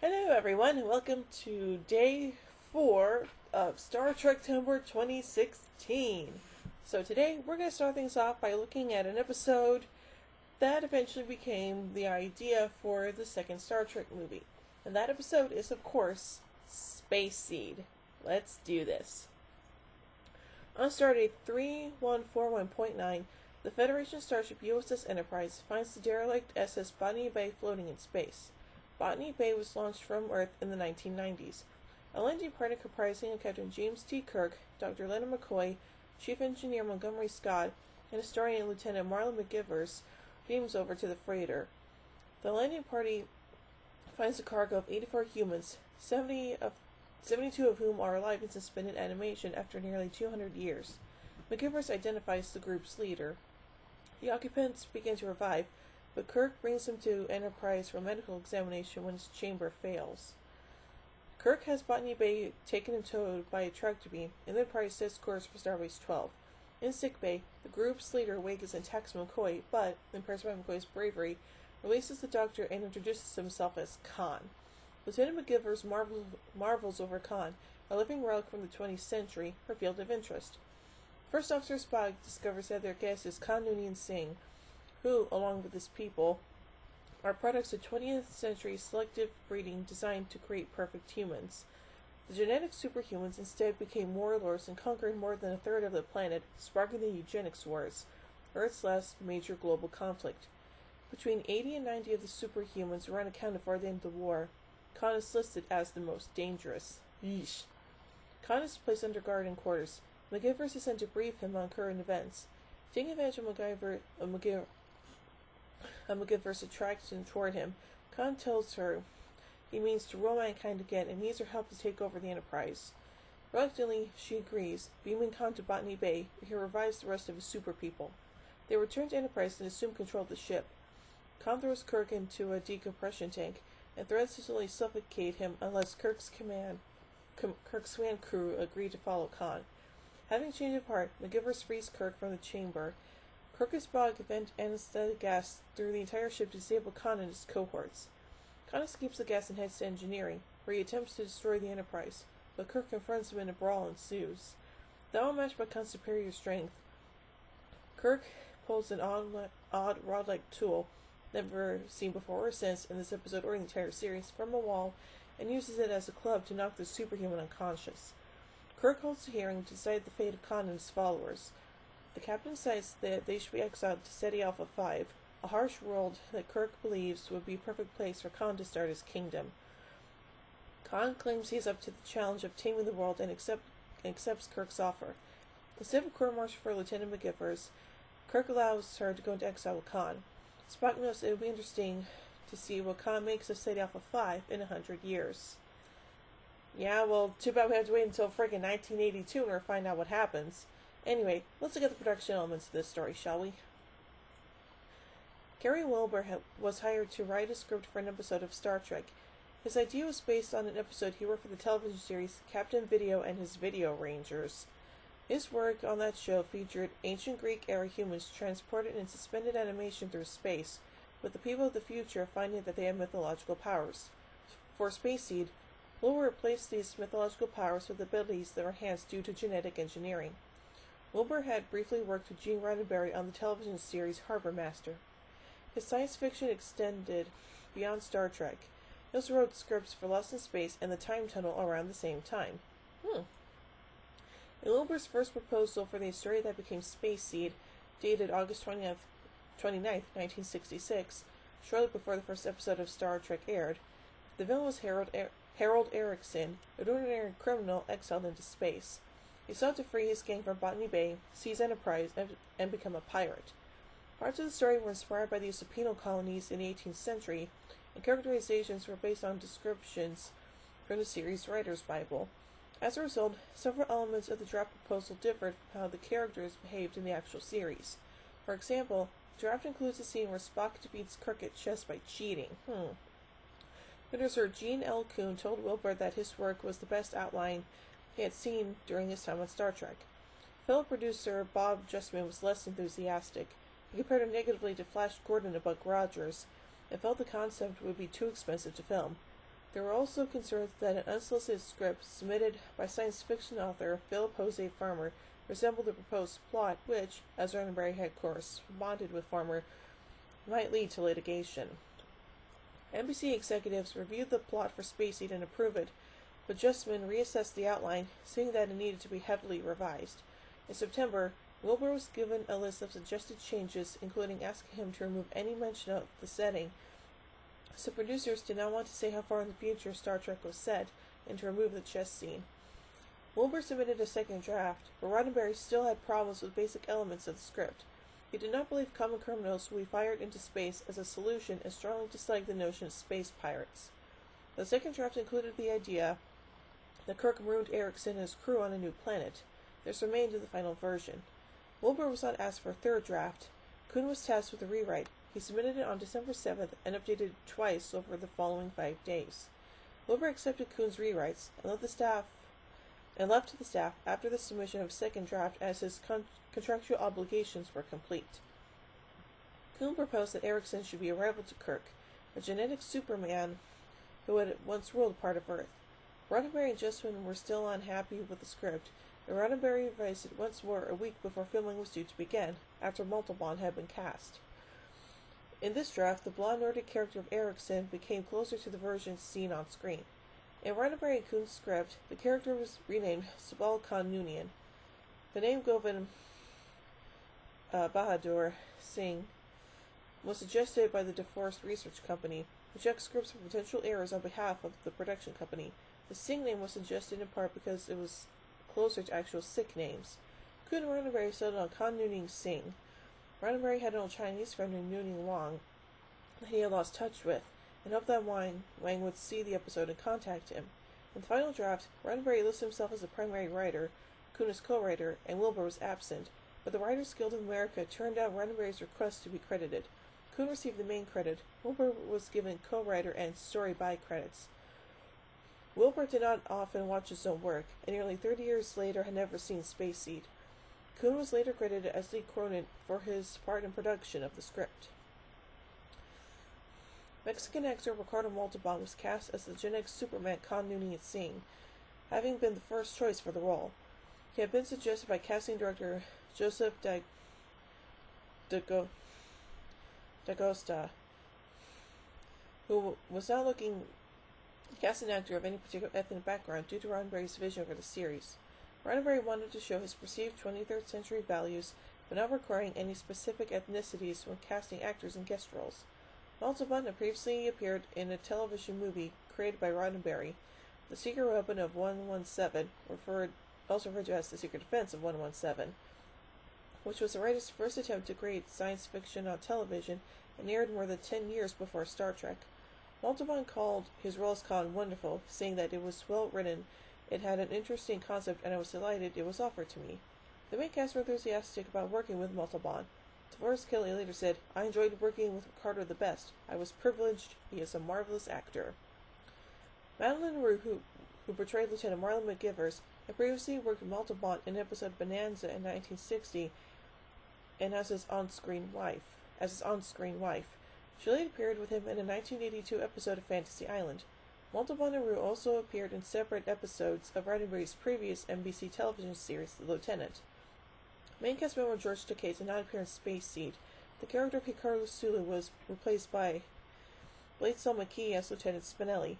Hello everyone, and welcome to day 4 of Star Trek September 2016. So today we're going to start things off by looking at an episode that eventually became the idea for the second Star Trek movie. And that episode is, of course, Space Seed. Let's do this. On Stardate 3141.9, the Federation starship USS Enterprise finds the derelict SS Botany Bay floating in space. Botany Bay was launched from Earth in the 1990s. A landing party comprising of Captain James T. Kirk, Dr. Leonard McCoy, Chief Engineer Montgomery Scott, and historian Lieutenant Marlon McGivers beams over to the freighter. The landing party finds a cargo of 84 humans, 72 of whom are alive in suspended animation after nearly 200 years. McGivers identifies the group's leader. The occupants begin to revive, but Kirk brings him to Enterprise for medical examination when his chamber fails. Kirk has Botany Bay taken and towed by a tractor beam, and the Enterprise sets course for Starbase 12. In sickbay, the group's leader awakens and attacks McCoy, but, impressed by McCoy's bravery, releases the doctor and introduces himself as Khan. Lieutenant McGivers marvels over Khan, a living relic from the 20th century, her field of interest. First Officer Spock discovers that their guest is Khan Noonien Singh, who, along with his people, are products of 20th century selective breeding designed to create perfect humans. The genetic superhumans instead became warlords and conquered more than a third of the planet, sparking the Eugenics Wars, Earth's last major global conflict. Between 80 and 90 of the superhumans were unaccounted for at the end of the war. Khan is listed as the most dangerous. Yeesh. Khan is placed under guard in quarters. McGivers is sent to brief him on current events. Taking advantage of McGivers' attraction toward him, Khan tells her he means to rule mankind again and needs her help to take over the Enterprise. Reluctantly, she agrees, beaming Khan to Botany Bay, where he revives the rest of his super people. They return to Enterprise and assume control of the ship. Khan throws Kirk into a decompression tank and threatens to slowly suffocate him unless Kirk's command crew agree to follow Khan. Having changed of heart, McGivers frees Kirk from the chamber. Kirk and Spock vent anesthetic gas through the entire ship to disable Khan and his cohorts. Khan escapes the gas and heads to engineering, where he attempts to destroy the Enterprise, but Kirk confronts him and a brawl ensues. Though matched by Khan's superior strength, Kirk pulls an odd rod-like tool, never seen before or since in this episode or in the entire series, from a wall, and uses it as a club to knock the superhuman unconscious. Kirk holds a hearing to decide the fate of Khan and his followers. The captain decides that they should be exiled to SETI Alpha 5, a harsh world that Kirk believes would be a perfect place for Khan to start his kingdom. Khan claims he is up to the challenge of taming the world and accepts Kirk's offer. Instead of a court-martial for Lieutenant McGivers, Kirk allows her to go into exile with Khan. Spock knows it would be interesting to see what Khan makes of SETI Alpha 5 in 100 years. Yeah, well, too bad we have to wait until friggin' 1982 in order to find out what happens. Anyway, let's look at the production elements of this story, shall we? Gary Wilbur was hired to write a script for an episode of Star Trek. His idea was based on an episode he wrote for the television series Captain Video and His Video Rangers. His work on that show featured ancient Greek-era humans transported in suspended animation through space, with the people of the future finding that they have mythological powers. For Space Seed, Wilbur replaced these mythological powers with abilities that were enhanced due to genetic engineering. Wilbur had briefly worked with Gene Roddenberry on the television series Harbor Master. His science fiction extended beyond Star Trek. He also wrote scripts for Lost in Space and The Time Tunnel around the same time. In Wilbur's first proposal for the story that became Space Seed, dated August 29th, 1966, shortly before the first episode of Star Trek aired, the villain was Harold Erickson, an ordinary criminal exiled into space. He sought to free his gang from Botany Bay, seize Enterprise, and become a pirate. Parts of the story were inspired by the use of penal colonies in the 18th century, and characterizations were based on descriptions from the series' writer's Bible. As a result, several elements of the draft proposal differed from how the characters behaved in the actual series. For example, the draft includes a scene where Spock defeats Kirk at chess by cheating. Producer Gene L. Kuhn told Wilbur that his work was the best outline he had seen during his time on Star Trek. Fellow producer Bob Justman was less enthusiastic. He compared him negatively to Flash Gordon and Buck Rogers, and felt the concept would be too expensive to film. There were also concerns that an unsolicited script submitted by science fiction author Philip Jose Farmer resembled the proposed plot, which, as Roddenberry had corresponded with Farmer, might lead to litigation. NBC executives reviewed the plot for Space Seed and approved it, but Justman reassessed the outline, seeing that it needed to be heavily revised. In September, Wilbur was given a list of suggested changes, including asking him to remove any mention of the setting, so producers did not want to say how far in the future Star Trek was set, and to remove the chess scene. Wilbur submitted a second draft, but Roddenberry still had problems with basic elements of the script. He did not believe common criminals would be fired into space as a solution and strongly disliked the notion of space pirates. The second draft included the idea that Kirk marooned Erickson and his crew on a new planet. This remained in the final version. Wilbur was not asked for a third draft. Kuhn was tasked with a rewrite. He submitted it on December 7th and updated it twice over the following 5 days. Wilbur accepted Kuhn's rewrites and left to the staff after the submission of a second draft as his contractual obligations were complete. Kuhn proposed that Erickson should be a rival to Kirk, a genetic Superman who had once ruled part of Earth. Roddenberry and Justman were still unhappy with the script, and Roddenberry revised it once more a week before filming was due to begin, after Montalban had been cast. In this draft, the blonde Nordic character of Erickson became closer to the version seen on screen. In Roddenberry and Kuhn's script, the character was renamed Sabal Khan Noonian. The name Govind Bahadur Singh was suggested by the DeForest Research Company, who checked scripts for potential errors on behalf of the production company. The Singh name was suggested in part because it was closer to actual Sikh names. Kuhn and Roddenberry settled on Khan Noonian Singh. Roddenberry had an old Chinese friend named Nooning Wang that he had lost touch with, and hoped that Wang would see the episode and contact him. In the final draft, Roddenberry listed himself as the primary writer, Kuhn as co-writer, and Wilbur was absent, but the Writers Guild of America turned down Roddenberry's request to be credited. Kuhn received the main credit. Wilbur was given co-writer and story by credits. Wilbur did not often watch his own work, and nearly 30 years later had never seen Space Seed. Kuhn was later credited as Lee Cronin for his part in production of the script. Mexican actor Ricardo Montalban was cast as the genetic Superman Khan Noonian Singh, having been the first choice for the role. He had been suggested by casting director Joseph D'Agosta, who was not looking to cast an actor of any particular ethnic background due to Roddenberry's vision for the series. Roddenberry wanted to show his perceived 23rd century values, but not requiring any specific ethnicities when casting actors in guest roles. Montalban had previously appeared in a television movie created by Roddenberry, The Secret Weapon of 117, also referred to as The Secret Defense of 117, which was the writer's first attempt to create science fiction on television and aired more than 10 years before Star Trek. Montalban called his role as Khan wonderful, saying that it was well written, it had an interesting concept, and I was delighted it was offered to me. The main cast were enthusiastic about working with Montalban. DeForest Kelley later said, "I enjoyed working with Ricardo the best. I was privileged. He is a marvelous actor." Madeline Rue, who portrayed Lieutenant Marlon McGivers, had previously worked with Montalban in an episode of Bonanza in 1960 and as his on-screen wife. She later appeared with him in a 1982 episode of Fantasy Island. Montalban and Rue also appeared in separate episodes of Roddenberry's previous NBC television series, The Lieutenant. Main cast member George Takei did not appear in Space Seed. The character of Hikaru Sulu was replaced by Blatesell McKee as Lieutenant Spinelli.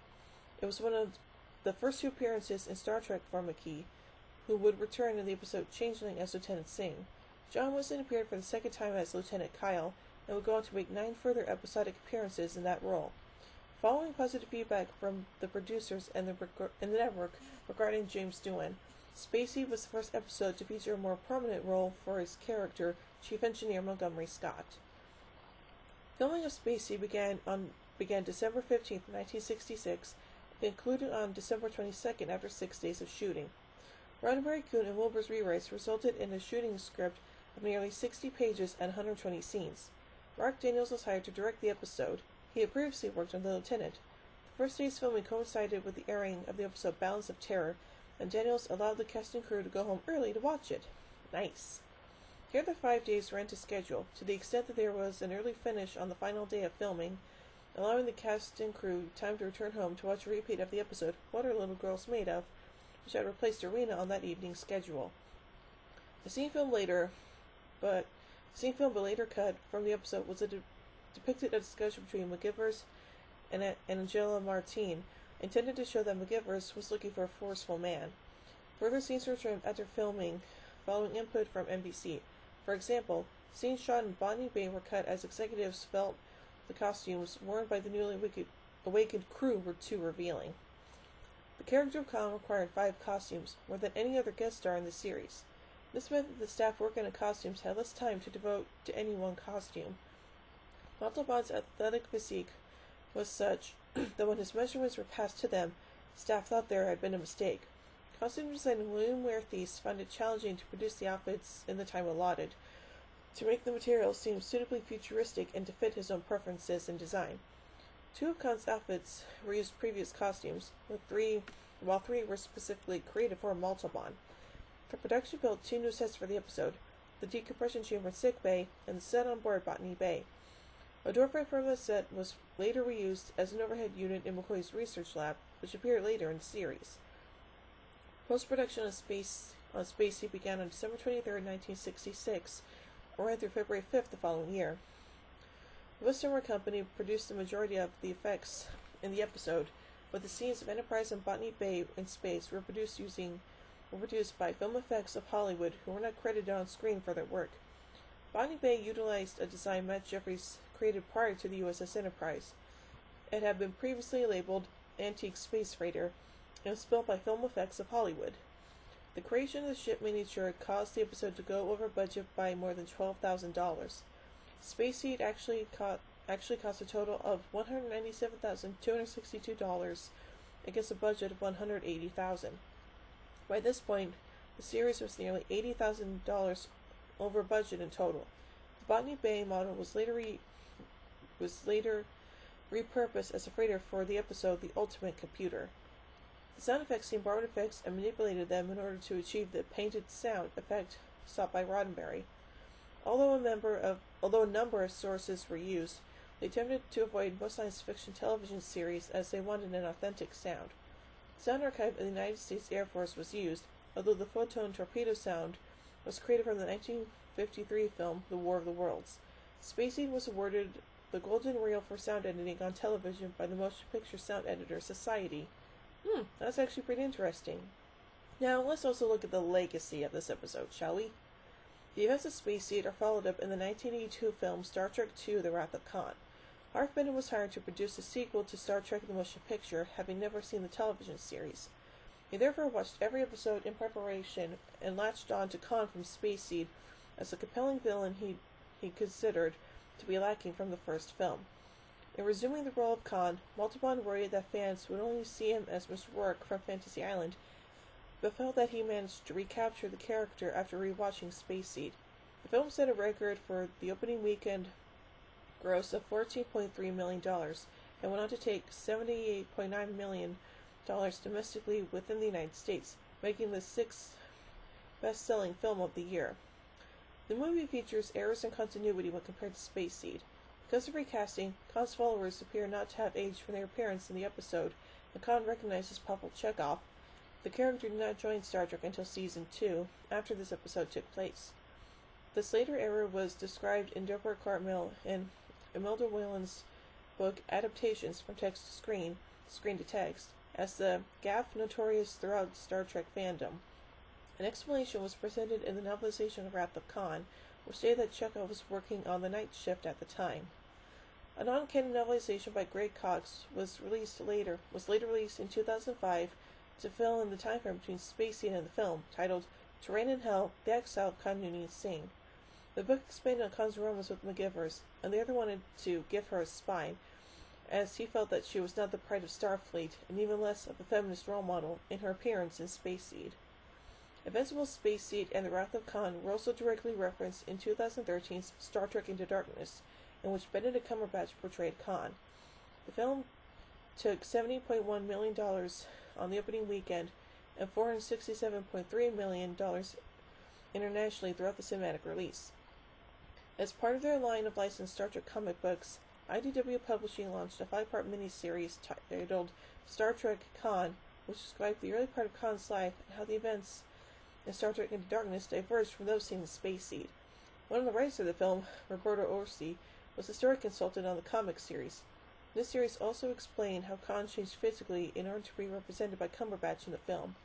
It was one of the first 2 appearances in Star Trek for McKee, who would return in the episode Changeling as Lieutenant Singh. John Wilson appeared for the second time as Lieutenant Kyle, and would go on to make 9 further episodic appearances in that role. Following positive feedback from the producers and the network regarding James Doohan, Space Seed was the first episode to feature a more prominent role for his character, Chief Engineer Montgomery Scott. Filming of Space Seed began December 15, 1966, and concluded on December 22nd after 6 days of shooting. Roddenberry, Kuhn, and Wilbur's rewrites resulted in a shooting script of nearly 60 pages and 120 scenes. Mark Daniels was hired to direct the episode. He had previously worked on The Lieutenant. The first day's filming coincided with the airing of the episode Balance of Terror, and Daniels allowed the cast and crew to go home early to watch it. Nice. Here the 5 days ran to schedule, to the extent that there was an early finish on the final day of filming, allowing the cast and crew time to return home to watch a repeat of the episode What Are Little Girls Made Of, which had replaced Arena on that evening's schedule. A scene filmed later but later cut from the episode was depicted a discussion between McGivers and Angela Martine, intended to show that McGivers was looking for a forceful man. Further scenes were trimmed after filming, following input from NBC. For example, scenes shot in Botany Bay were cut as executives felt the costumes worn by the newly awakened crew were too revealing. The character of Khan required 5 costumes, more than any other guest star in the series. This meant that the staff working on costumes had less time to devote to any one costume. Montalban's athletic physique was such that when his measurements were passed to them, staff thought there had been a mistake. Costume designer William Werthies found it challenging to produce the outfits in the time allotted, to make the materials seem suitably futuristic and to fit his own preferences in design. 2 of Khan's outfits reused previous costumes, while 3 were specifically created for Montalban. The production built 2 new sets for the episode, the decompression chamber in Sick Bay and the set on board Botany Bay. A doorframe from the set was later reused as an overhead unit in McCoy's research lab, which appeared later in the series. Post-production on Spacey began on December 23, 1966, and ran through February 5th the following year. The Westover Company produced the majority of the effects in the episode, but the scenes of Enterprise and Botany Bay in space were produced by Film Effects of Hollywood, who were not credited on screen for their work. Botany Bay utilized a design Matt Jeffries created prior to the USS Enterprise. It had been previously labeled Antique Space Freighter and was built by Film Effects of Hollywood. The creation of the ship miniature caused the episode to go over budget by more than $12,000. Space Seed actually cost a total of $197,262 against a budget of $180,000. By this point, the series was nearly $80,000 over budget in total. The Botany Bay model was later repurposed as a freighter for the episode The Ultimate Computer. The sound effects team borrowed effects and manipulated them in order to achieve the painted sound effect sought by Roddenberry. Although a number of sources were used, they attempted to avoid most science fiction television series as they wanted an authentic sound. The sound archive of the United States Air Force was used, although the photon torpedo sound was created from the 1953 film The War of the Worlds. Spacey was awarded the Golden Reel for sound editing on television by the Motion Picture Sound Editors Society. That's actually pretty interesting. Now, let's also look at the legacy of this episode, shall we? The events of Space Seed are followed up in the 1982 film Star Trek II: The Wrath of Khan. Harv Bennett was hired to produce a sequel to Star Trek the Motion Picture, having never seen the television series. He therefore watched every episode in preparation and latched on to Khan from Space Seed as a compelling villain he considered to be lacking from the first film. In resuming the role of Khan, Montalban worried that fans would only see him as Mr. Rourke from Fantasy Island, but felt that he managed to recapture the character after rewatching Space Seed. The film set a record for the opening weekend gross of $14.3 million and went on to take $78.9 million domestically within the United States, making the 6th best-selling film of the year. The movie features errors in continuity when compared to Space Seed. Because of recasting, Khan's followers appear not to have aged from their appearance in the episode, and Khan recognizes Pavel Chekhov. The character did not join Star Trek until Season 2, after this episode took place. This later error was described in Deborah Cartmill and Imelda Whalen's book Adaptations from Text to Screen, Screen to Text, as the gaffe notorious throughout Star Trek fandom. An explanation was presented in the novelization of Wrath of Khan, which stated that Chekhov was working on the night shift at the time. A non-canon novelization by Greg Cox was later released in 2005 to fill in the time frame between Space Seed and the film, titled Terrain in Hell, The Exile of Khan Noonien Singh. The book expanded on Khan's romance with McGivers, and the other wanted to give her a spine, as he felt that she was not the pride of Starfleet, and even less of a feminist role model in her appearance in Space Seed. Events of both Space Seed and The Wrath of Khan were also directly referenced in 2013's Star Trek Into Darkness, in which Benedict Cumberbatch portrayed Khan. The film took $70.1 million on the opening weekend and $467.3 million internationally throughout the cinematic release. As part of their line of licensed Star Trek comic books, IDW Publishing launched a 5-part miniseries titled Star Trek Khan, which described the early part of Khan's life and how the events in Star Trek Into Darkness diverged from those seen in Space Seed. One of the writers of the film, Roberto Orsi, was the story consultant on the comic series. This series also explained how Khan changed physically in order to be represented by Cumberbatch in the film.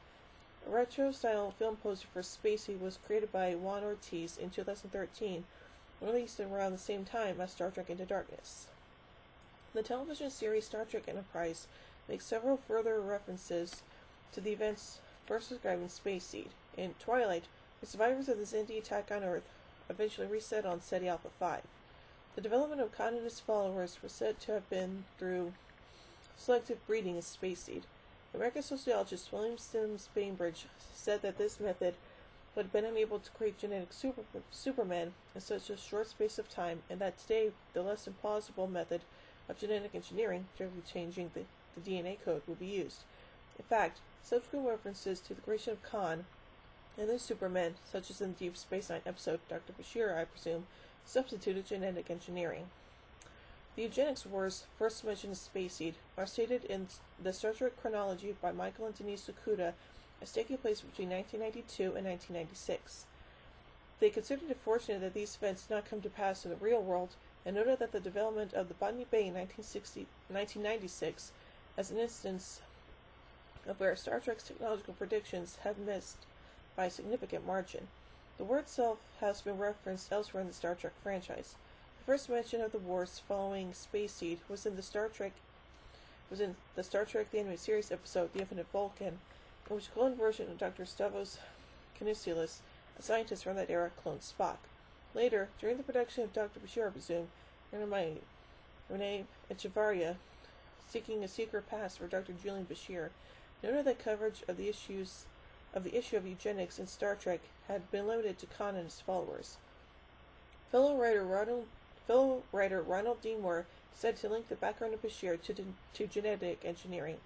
A retro-style film poster for Space Seed was created by Juan Ortiz in 2013, released around the same time as Star Trek Into Darkness. The television series Star Trek Enterprise makes several further references to the events first described in Space Seed. In Twilight, the survivors of the Xindi attack on Earth eventually reset on SETI Alpha 5. The development of Khan and his followers was said to have been through selective breeding in Space Seed. American sociologist William Sims Bainbridge said that this method would have been unable to create genetic supermen in such a short space of time, and that today the less implausible method of genetic engineering, directly changing the DNA code, will be used. In fact, subsequent references to the creation of Khan and their supermen, such as in the Deep Space Nine episode Dr. Bashir, I presume, substituted genetic engineering. The Eugenics Wars, first mentioned in Space Seed, are stated in the Star Trek chronology by Michael and Denise Okuda as taking place between 1992 and 1996. They considered it fortunate that these events did not come to pass in the real world, and noted that the development of the Botany Bay in 1996 as an instance of where Star Trek's technological predictions have missed by a significant margin. The war itself has been referenced elsewhere in the Star Trek franchise. The first mention of the wars following Space Seed was in the Star Trek the Animated Series episode The Infinite Vulcan, in which a clone version of Dr. Stavros Canisius, a scientist from that era, cloned Spock. Later, during the production of Dr. Bashir, I presume, Renee Echevarria, seeking a secret pass for Dr. Julian Bashir, noted that coverage of the issue of eugenics in Star Trek had been limited to Khan and his followers. Fellow writer Ronald D. Moore decided to link the background of Bashir to genetic engineering.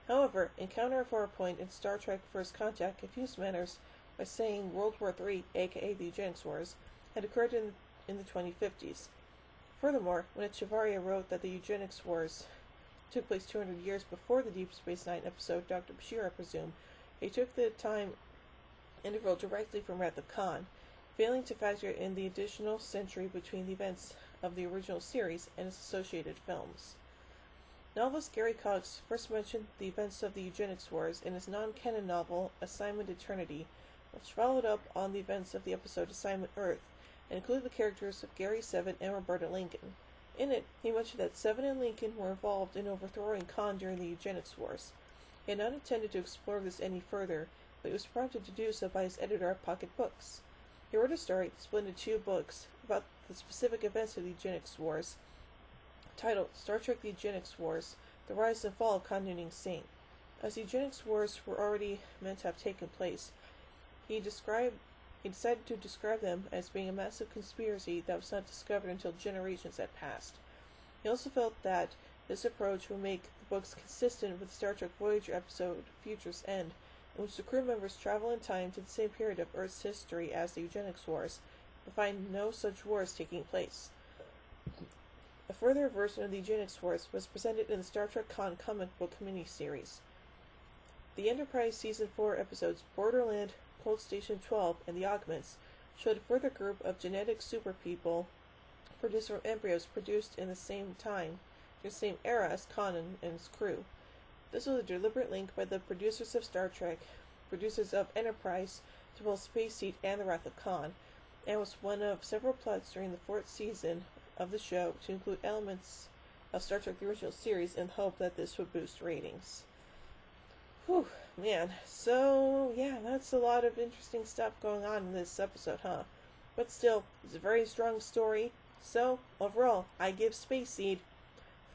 However, Encounter at Farpoint in Star Trek First Contact confused matters by saying World War III, aka the Eugenics Wars, had occurred in the 2050s. Furthermore, when Echevarria wrote that the Eugenics Wars took place 200 years before the Deep Space Nine episode Dr. Bashir, I presume, he took the time interval directly from Wrath of Khan, failing to factor in the additional century between the events of the original series and its associated films. Novelist Gary Cox first mentioned the events of the Eugenics Wars in his non-canon novel Assignment Eternity, which followed up on the events of the episode Assignment Earth, and included the characters of Gary Seven and Roberta Lincoln. In it, he mentioned that Seven and Lincoln were involved in overthrowing Khan during the Eugenics Wars. He had not intended to explore this any further, but he was prompted to do so by his editor at Pocket Books. He wrote a story, split into 2 books, about the specific events of the Eugenics Wars, titled Star Trek The Eugenics Wars, The Rise and Fall of Khan Noonien Singh. As the Eugenics Wars were already meant to have taken place, he decided to describe them as being a massive conspiracy that was not discovered until generations had passed. He also felt that this approach would make the books consistent with the Star Trek Voyager episode Future's End, in which the crew members travel in time to the same period of Earth's history as the Eugenics Wars, but find no such wars taking place. A further version of the Eugenics Wars was presented in the Star Trek Khan comic book miniseries. The Enterprise Season 4 episodes Borderland, Cold Station 12, and The Augments showed a further group of genetic superpeople produced from embryos produced in the same era as Khan and his crew. This was a deliberate link by the producers of Star Trek, producers of Enterprise, to both Space Seed and The Wrath of Khan, and was one of several plots during the 4th season of the show to include elements of Star Trek the original series in the hope that this would boost ratings. Whew, man. So, yeah, that's a lot of interesting stuff going on in this episode, huh? But still, it's a very strong story. So, overall, I give Space Seed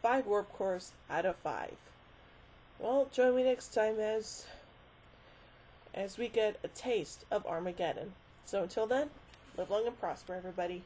5 warp cores out of 5. Well, join me next time as we get a taste of Armageddon. So until then, live long and prosper, everybody.